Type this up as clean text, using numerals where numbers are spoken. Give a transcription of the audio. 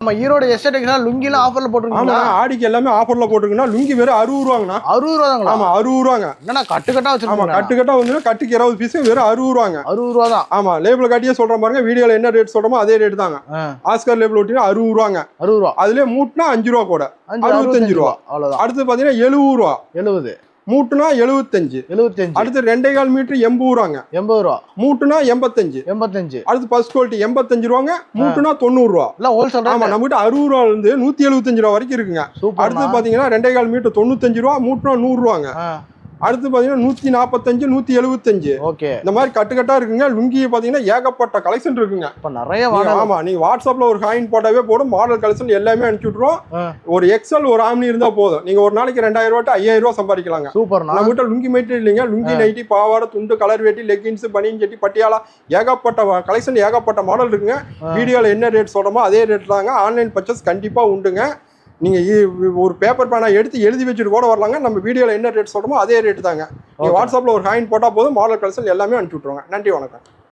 நம்ம ஈரோடு எஸ்டேட்டுக்குனா லுங்கில ஆஃபர்ல போட்டுருக்கீங்க. ஆமா, ஆடிக்கு எல்லாமே ஆஃபர்ல போட்டுருக்குன்னா லுங்கி வெறும் 60 ரூபாங்கண்ணா. 60 ரூபாங்களா? ஆமா 60 ரூபாங்க. என்னன்னா கட்டு கட்டா வச்சிருக்கீங்க. ஆமா கட்டு கட்டா வந்து கட்டுக்கு 20 பீஸ் வெறும் 60 ரூபாங்க. 60 ரூபா தான். ஆமா லேபிள் காட்டியே சொல்றேன் பாருங்க, வீடியோல என்ன ரேட் சொல்றோமோ அதே ரேட் தாங்க. ஆஸ்கர் லேபிள் ஒட்டினா 60 ரூபாங்க. 60 ரூபா. அதுலயே மூட்னா 5 ரூபா கூட 65 ரூபா. அவ்வளவுதான். அடுத்து பாத்தீங்கன்னா 70 ரூபா. 70 மூட்டுனா 75. அடுத்து 2.25 மீட்டர் 80 ரூபாங்க. 80 ரூபா. மூட்டுனா 85. அடுத்து ஃபர்ஸ்ட் குவாலிட்டி 85 ரூபாங்க. மூட்டுனா 90 ரூபா. இல்ல ஹோல்சேல். ஆமா நம்ம கிட்ட 60 ரூபால இருந்து 175 ரூபா வரைக்கும் இருக்குங்க. அடுத்து பாத்தீங்கன்னா 2.25 மீட்டர் 95 ரூபா. மூட்டுனா 100 ரூபாங்க. அடுத்து பாத்தீங்கன்னா 145, 175. ஓகே. இந்த மாதிரி கட்டுக்கட்டா இருக்குங்க. லுங்கி பாத்தீங்கன்னா ஏகப்பட்ட கலெக்ஷன் இருக்குங்க. இப்ப நிறைய ஆமா நீங்க வாட்ஸ்அப்ல ஒரு ஹாயின் போட்டாவே போடும், மாடல் கலெக்ஷன் எல்லாமே அனுப்பிச்சு விட்டுருவோம். ஒரு எக்ஸல் ஒரு ஆம்னி இருந்தா போதும், நீங்க ஒரு நாளைக்கு 2000 ரூபா 5000 ரூபா சம்பாதிக்கலாங்க. சூப்பர். நம்ம கிட்ட லுங்கி மெட்டீரியல் இல்லைங்க, லுங்கி நைட்டி, பாவாடை, துண்டு, கலர் வேட்டி, லெகின்ஸ், பனியன் சட்டி, பட்டியாலா, ஏகப்பட்ட கலெக்ஷன் ஏகப்பட்ட மாடல் இருக்குங்க. வீடியோல என்ன ரேட் சொல்றோமோ அதே ரேட் தாங்க. ஆன்லைன் பர்ச்சேஸ் கண்டிப்பா உண்டுங்க. நீங்க ஒரு பேப்பர் பேனா எடுத்து எழுதி வச்சுட்டு கூட வரலாங்க. நம்ம வீடியோல என்ன ரேட் சொல்றோமோ அதே ரேட் தாங்க. நீங்க வாட்ஸ்அப்ல ஒரு ஹாயின் போட்டா போதும், மாடல் கலெக்ஷன் எல்லாமே அனுப்பிச்சு விட்டுருவாங்க. நன்றி, வணக்கம்.